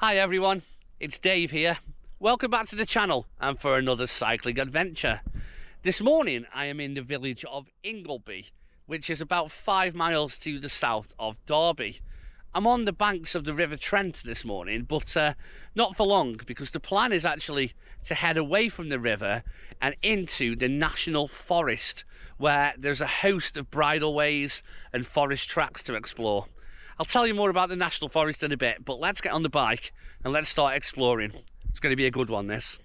Hi everyone, it's Dave here. Welcome back to the channel and for another cycling adventure. This morning I am in the village of Ingleby, which is about 5 miles to the south of Derby. I'm on the banks of the River Trent this morning, but not for long, because the plan is actually to head away from the river and into the National Forest, where there's a host of bridleways and forest tracks to explore. I'll tell you more about the National Forest in a bit, but let's get on the bike and let's start exploring. It's going to be a good one, this.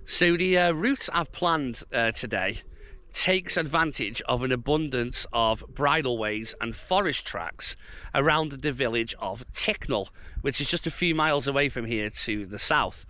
So the route I've planned today takes advantage of an abundance of bridleways and forest tracks around the village of Ticknall, which is just a few miles away from here to the south.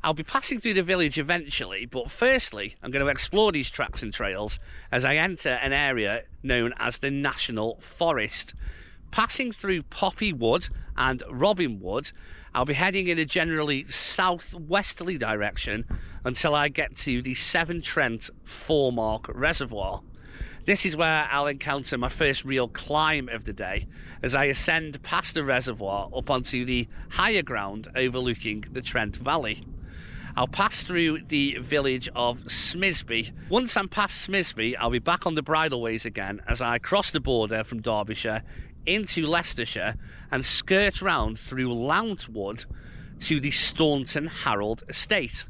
I'll be passing through the village eventually, but firstly I'm going to explore these tracks and trails as I enter an area known as the National Forest. Passing through Poppy Wood and Robin Wood, I'll be heading in a generally southwesterly direction until I get to the Severn Trent Forar Reservoir. This is where I'll encounter my first real climb of the day as I ascend past the reservoir up onto the higher ground overlooking the Trent Valley. I'll pass through the village of Smisby. Once I'm past Smisby, I'll be back on the bridleways again as I cross the border from Derbyshire into Leicestershire and skirt round through Nutt Wood to the Staunton Harold estate.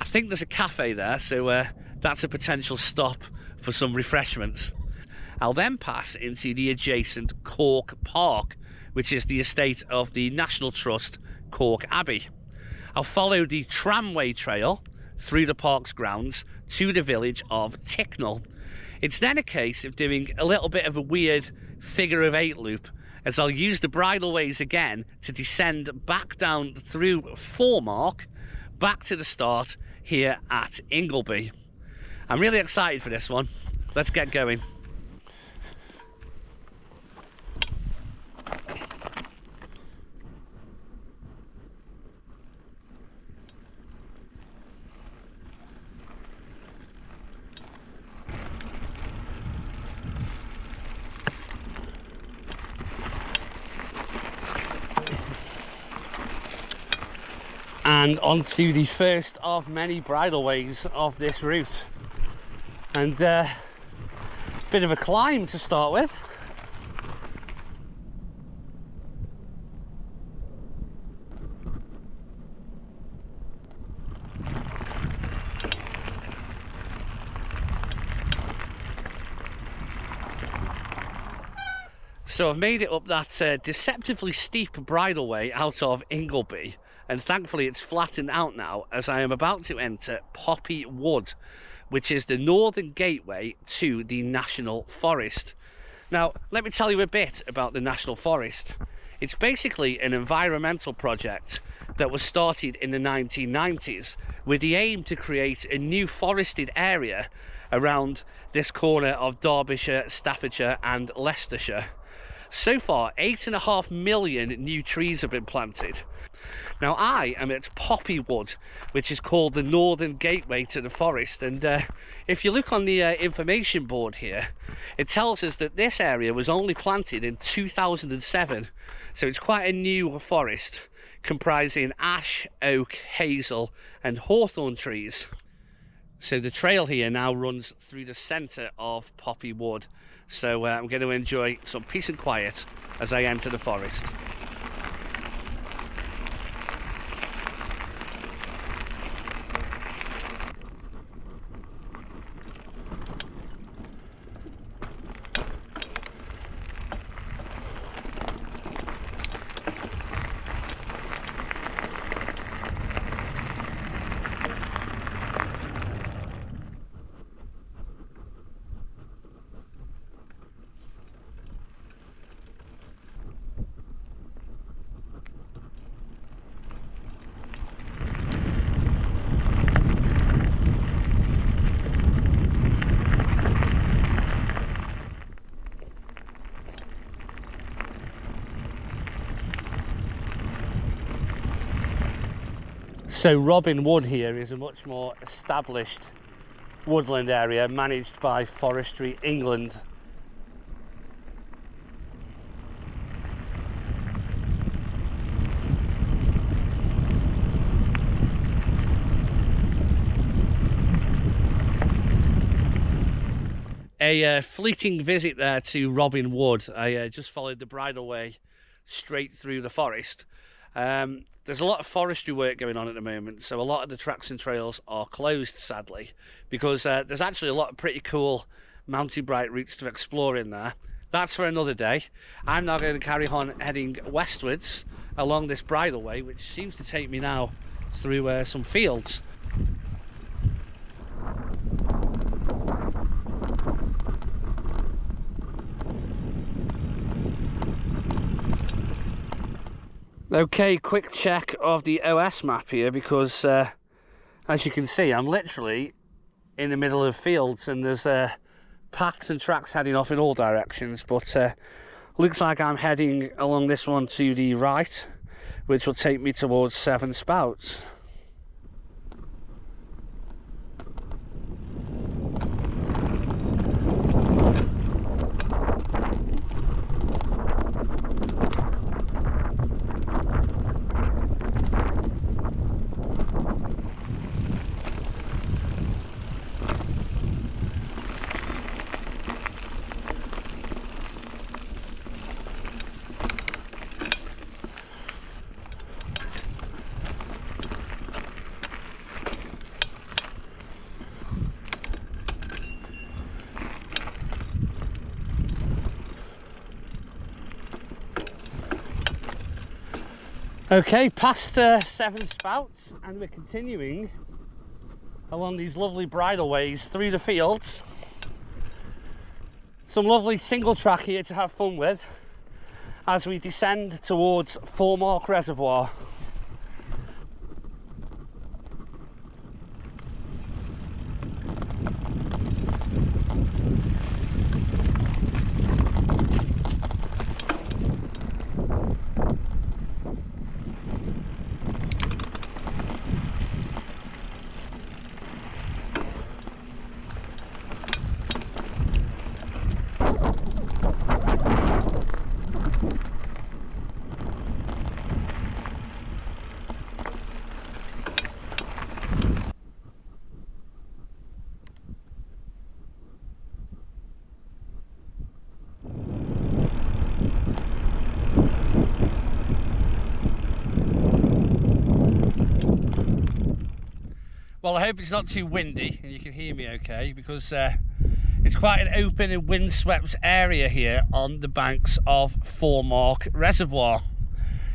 I think there's a cafe there, so that's a potential stop for some refreshments. I'll then pass into the adjacent Calke Park, which is the estate of the National Trust Calke Abbey. I'll follow the Tramway Trail through the park's grounds to the village of Ticknall. It's then a case of doing a little bit of a weird figure of eight loop, as I'll use the bridleways again to descend back down through Forar, back to the start here at Ingleby. I'm really excited for this one. Let's get going. And onto the first of many bridleways of this route, and bit of a climb to start with. So I've made it up that deceptively steep bridleway out of Ingleby, and thankfully it's flattened out now as I am about to enter Poppy Wood, which is the northern gateway to the National Forest. Now, let me tell you a bit about the National Forest. It's basically an environmental project that was started in the 1990s with the aim to create a new forested area around this corner of Derbyshire, Staffordshire and Leicestershire. So far, 8.5 million new trees have been planted. Now I am at Poppy Wood, which is called the northern gateway to the forest, and if you look on the information board here, it tells us that this area was only planted in 2007, so it's quite a new forest comprising ash, oak, hazel and hawthorn trees. So the trail here now runs through the centre of Poppy Wood, so I'm going to enjoy some peace and quiet as I enter the forest. So Robin Wood here is a much more established woodland area managed by Forestry England. A fleeting visit there to Robin Wood. I just followed the bridleway straight through the forest. There's a lot of forestry work going on at the moment, so a lot of the tracks and trails are closed, sadly, because there's actually a lot of pretty cool mountain bike routes to explore in there. That's for another day. I'm now going to carry on heading westwards along this bridleway, which seems to take me now through some fields. Okay, quick check of the OS map here, because as you can see, I'm literally in the middle of fields and there's paths and tracks heading off in all directions, but looks like I'm heading along this one to the right, which will take me towards Seven Spouts. Okay, past Seven Spouts, and we're continuing along these lovely bridleways through the fields. Some lovely single track here to have fun with as we descend towards Forar Reservoir. Well, I hope it's not too windy and you can hear me okay, because it's quite an open and windswept area here on the banks of Forar Reservoir.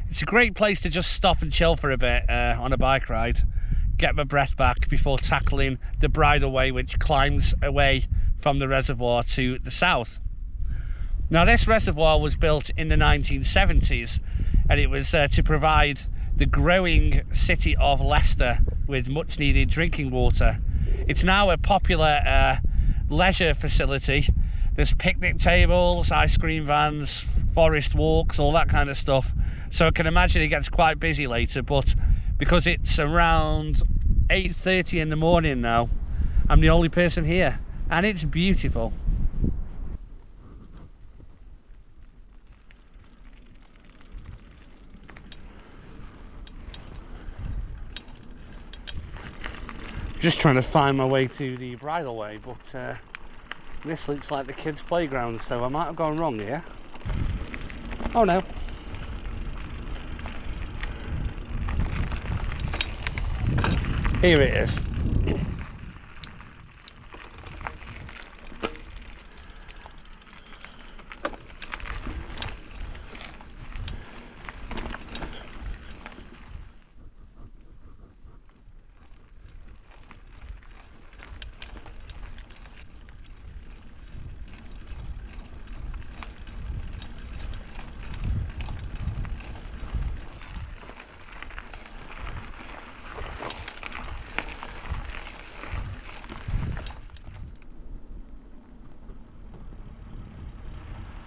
It's a great place to just stop and chill for a bit on a bike ride, get my breath back before tackling the bridleway which climbs away from the reservoir to the south. Now, this reservoir was built in the 1970s and it was to provide the growing city of Leicester with much needed drinking water. It's now a popular leisure facility. There's picnic tables, ice cream vans, forest walks, all that kind of stuff. So I can imagine it gets quite busy later, but because it's around 8:30 in the morning now, I'm the only person here and it's beautiful. Just trying to find my way to the bridleway, but this looks like the kids' playground, so I might have gone wrong here. Oh no. Here it is.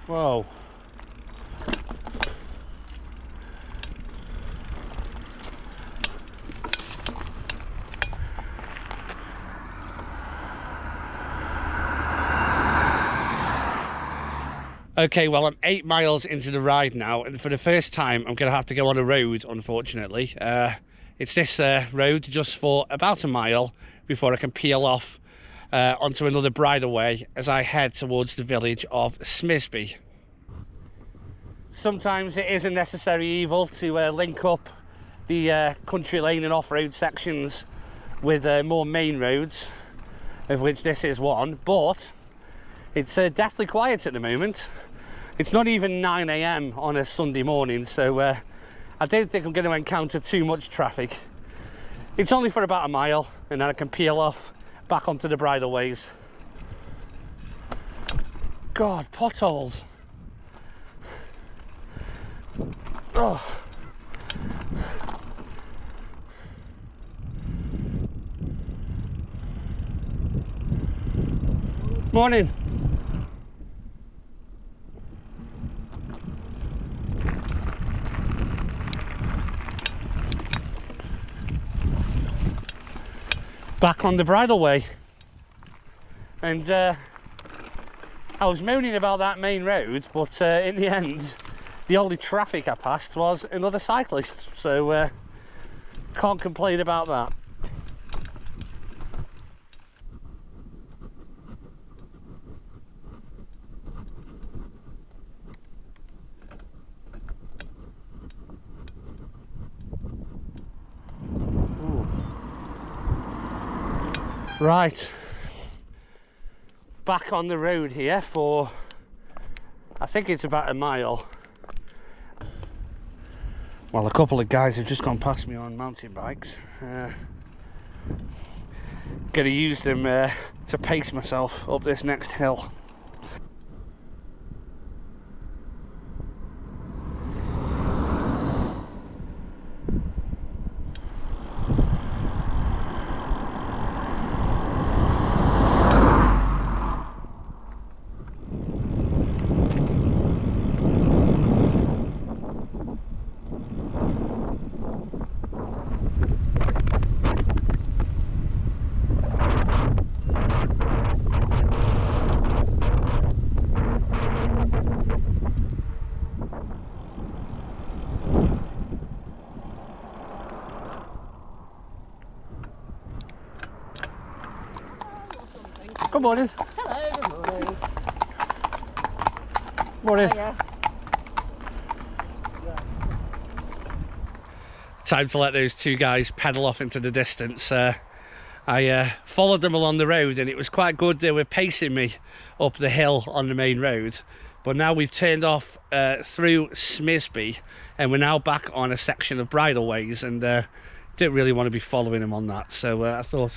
Whoa. Okay, well, I'm 8 miles into the ride now, and for the first time I'm going to have to go on a road, unfortunately. It's this road just for about a mile before I can peel off onto another bridleway as I head towards the village of Smisby. Sometimes it is a necessary evil to link up the country lane and off-road sections with more main roads, of which this is one, but it's deathly quiet at the moment. It's not even 9 AM on a Sunday morning, so I don't think I'm going to encounter too much traffic. It's only for about a mile, and then I can peel off back onto the bridleways. God, potholes. Oh. Morning. Back on the bridleway, and I was moaning about that main road, but in the end the only traffic I passed was another cyclist, so can't complain about that. Right, back on the road here for, I think it's about a mile. Well, a couple of guys have just gone past me on mountain bikes. Gonna use them to pace myself up this next hill. Good morning. Hello, good morning. Morning. Hiya. Time to let those two guys pedal off into the distance. I followed them along the road, and it was quite good. They were pacing me up the hill on the main road, but now we've turned off through Smisby, and we're now back on a section of bridleways, and didn't really want to be following them on that, so I thought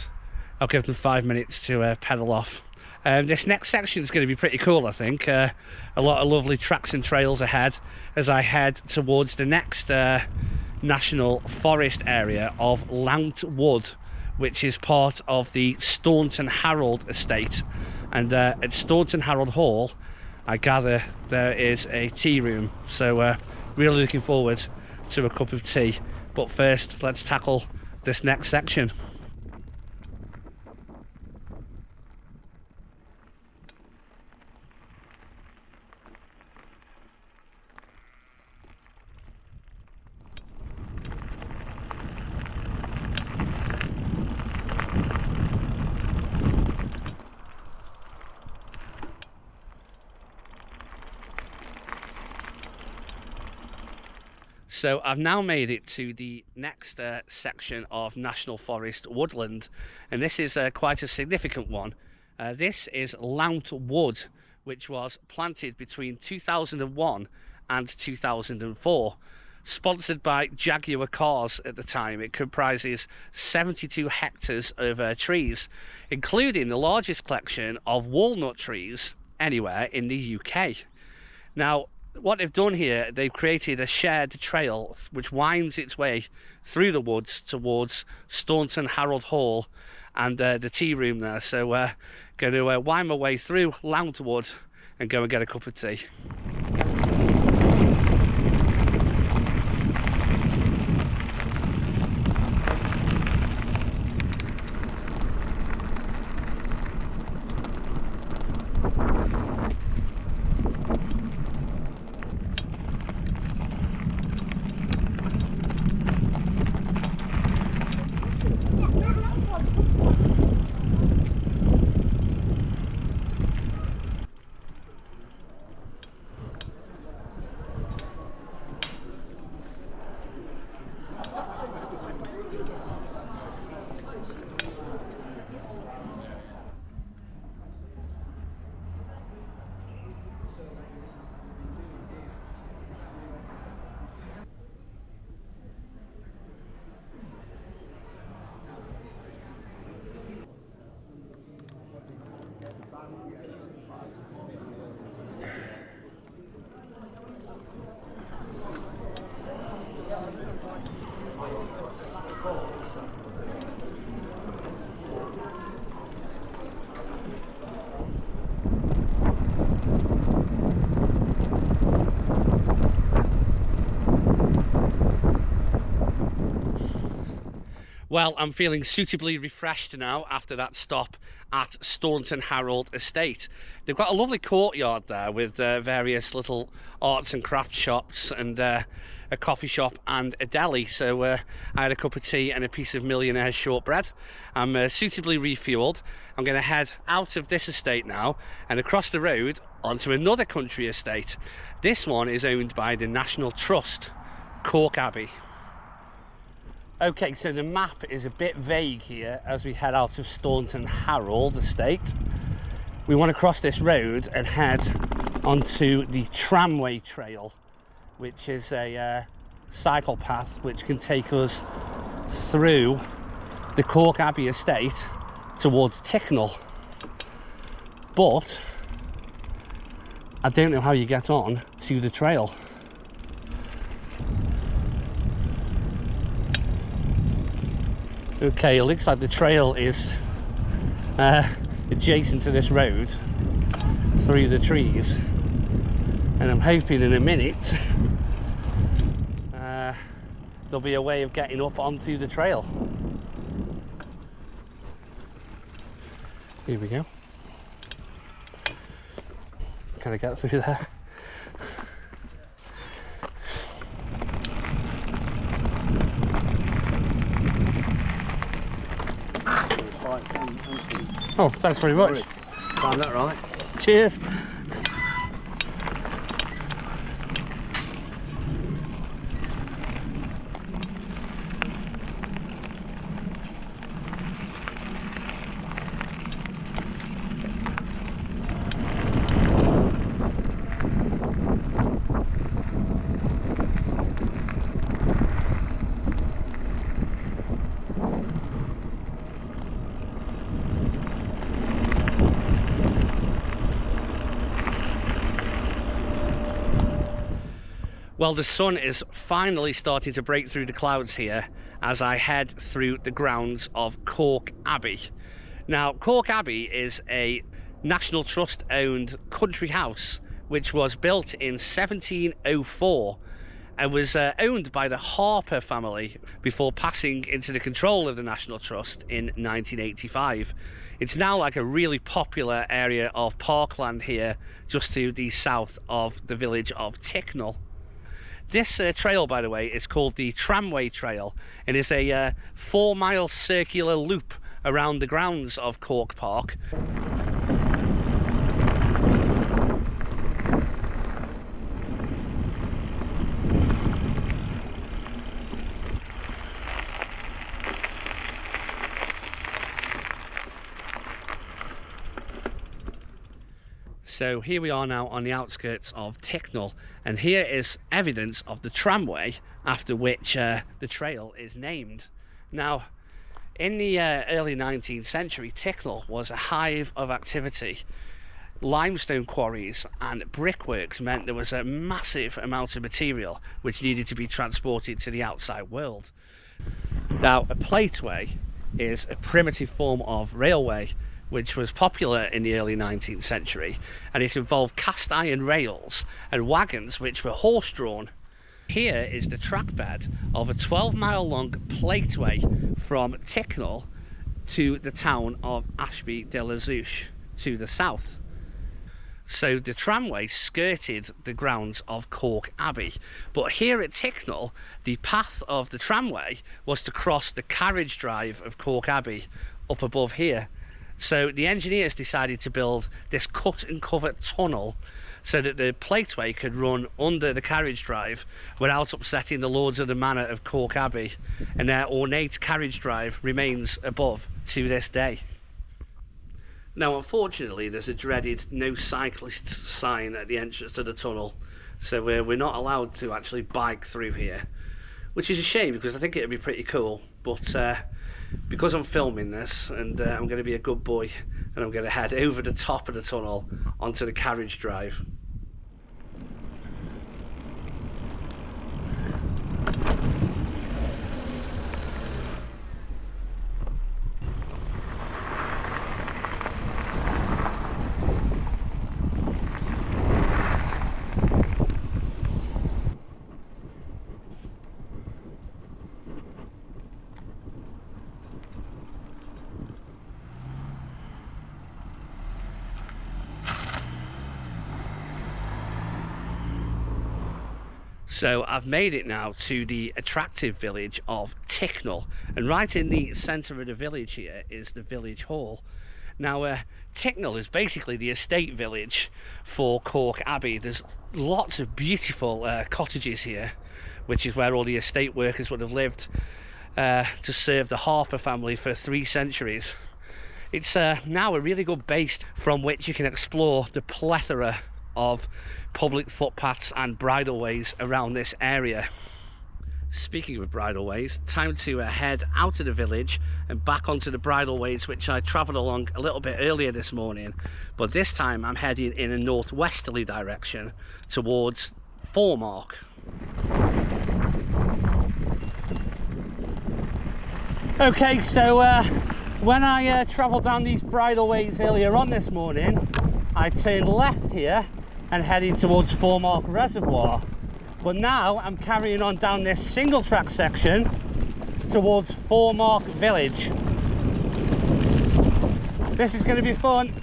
I'll give them 5 minutes to pedal off. This next section is going to be pretty cool, I think. A lot of lovely tracks and trails ahead as I head towards the next national forest area of Nutt Wood, which is part of the Staunton Harold estate. And at Staunton Harold Hall, I gather there is a tea room, so really looking forward to a cup of tea. But first, let's tackle this next section. So I've now made it to the next section of National Forest woodland, and this is quite a significant one. This is Nutt Wood, which was planted between 2001 and 2004. Sponsored by Jaguar cars at the time. It comprises 72 hectares of trees, including the largest collection of walnut trees anywhere in the UK. Now, what they've done here, they've created a shared trail which winds its way through the woods towards Staunton Harold Hall and the tea room there. So we're going to wind my way through Nutt Wood and go and get a cup of tea. Well, I'm feeling suitably refreshed now after that stop at Staunton Harold Estate. They've got a lovely courtyard there with various little arts and crafts shops and a coffee shop and a deli. So I had a cup of tea and a piece of millionaire shortbread. I'm suitably refueled. I'm going to head out of this estate now and across the road onto another country estate. This one is owned by the National Trust, Calke Abbey. Okay, so the map is a bit vague here as we head out of Staunton Harold Estate. We want to cross this road and head onto the Tramway Trail, which is a cycle path which can take us through the Calke Abbey Estate towards Ticknall. But I don't know how you get on to the trail. Okay, it looks like the trail is adjacent to this road through the trees, and I'm hoping in a minute there'll be a way of getting up onto the trail. Here we go. Can I get through there? Oh, thanks very much. Found that right. Cheers. Well, the sun is finally starting to break through the clouds here as I head through the grounds of Calke Abbey. Now, Calke Abbey is a National Trust owned country house which was built in 1704 and was owned by the Harper family before passing into the control of the National Trust in 1985. It's now like a really popular area of parkland here just to the south of the village of Ticknall. This trail, by the way, is called the Tramway Trail and is a 4-mile circular loop around the grounds of Calke Park. So here we are now on the outskirts of Ticknall, and here is evidence of the tramway after which the trail is named. Now, in the early 19th century, Ticknall was a hive of activity. Limestone quarries and brickworks meant there was a massive amount of material which needed to be transported to the outside world. Now, a plateway is a primitive form of railway which was popular in the early 19th century, and it involved cast iron rails and wagons which were horse-drawn. Here is the track bed of a 12-mile long plateway from Ticknall to the town of Ashby de la Zouch to the south. So the tramway skirted the grounds of Calke Abbey, but here at Ticknall the path of the tramway was to cross the carriage drive of Calke Abbey up above here. So the engineers decided to build this cut and cover tunnel so that the plateway could run under the carriage drive without upsetting the lords of the manor of Calke Abbey, and their ornate carriage drive remains above to this day. Now, unfortunately, there's a dreaded no cyclists sign at the entrance to the tunnel, so we're not allowed to actually bike through here, which is a shame because I think it would be pretty cool, but because I'm filming this and I'm going to be a good boy and I'm going to head over the top of the tunnel onto the carriage drive. So I've made it now to the attractive village of Ticknall, and right in the centre of the village here is the village hall. Now Ticknall is basically the estate village for Calke Abbey. There's lots of beautiful cottages here, which is where all the estate workers would have lived to serve the Harper family for 3 centuries. It's now a really good base from which you can explore the plethora of public footpaths and bridleways around this area. Speaking of bridleways, time to head out of the village and back onto the bridleways which I travelled along a little bit earlier this morning, but this time I'm heading in a northwesterly direction towards Forar. Okay, so when I travelled down these bridleways earlier on this morning, I turned left here and heading towards Forar Reservoir, but now I'm carrying on down this single track section towards Forar village. This is going to be fun.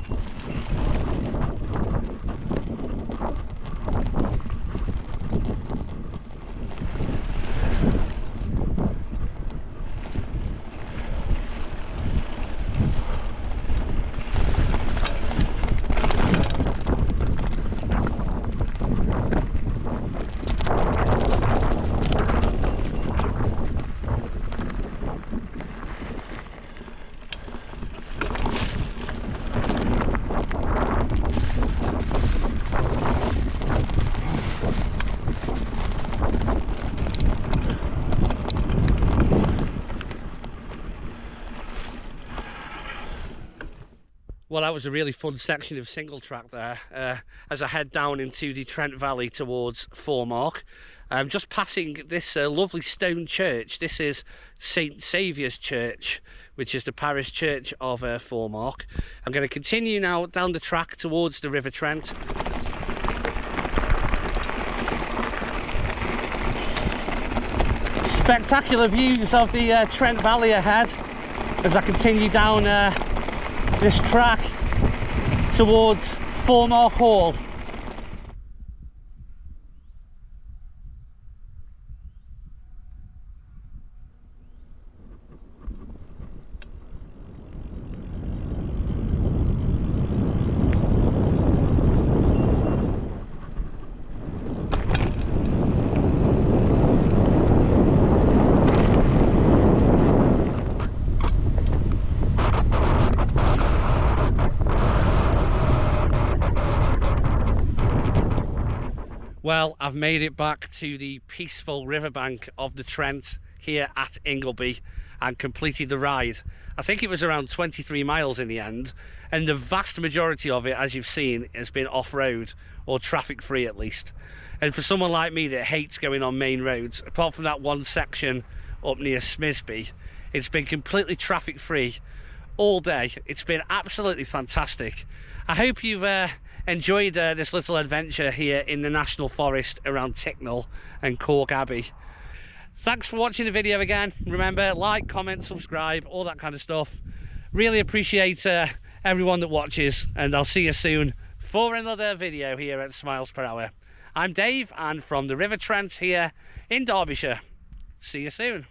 Well, that was a really fun section of single track there as I head down into the Trent Valley towards Forar. I'm just passing this lovely stone church. This is Saviours Church, which is the parish church of Forar. I'm going to continue now down the track towards the River Trent. Spectacular views of the Trent Valley ahead as I continue down this track towards Forar Hall. Well, I've made it back to the peaceful riverbank of the Trent here at Ingleby and completed the ride. I think it was around 23 miles in the end, and the vast majority of it, as you've seen, has been off-road or traffic-free at least. And for someone like me that hates going on main roads, apart from that one section up near Smisby, it's been completely traffic-free all day. It's been absolutely fantastic. I hope you've enjoyed this little adventure here in the National Forest around Ticknall and Calke Abbey. Thanks for watching the video again. Remember, like, comment, subscribe, all that kind of stuff. Really appreciate everyone that watches, and I'll see you soon for another video here at Smiles Per Hour. I'm Dave, and from the River Trent here in Derbyshire. See you soon.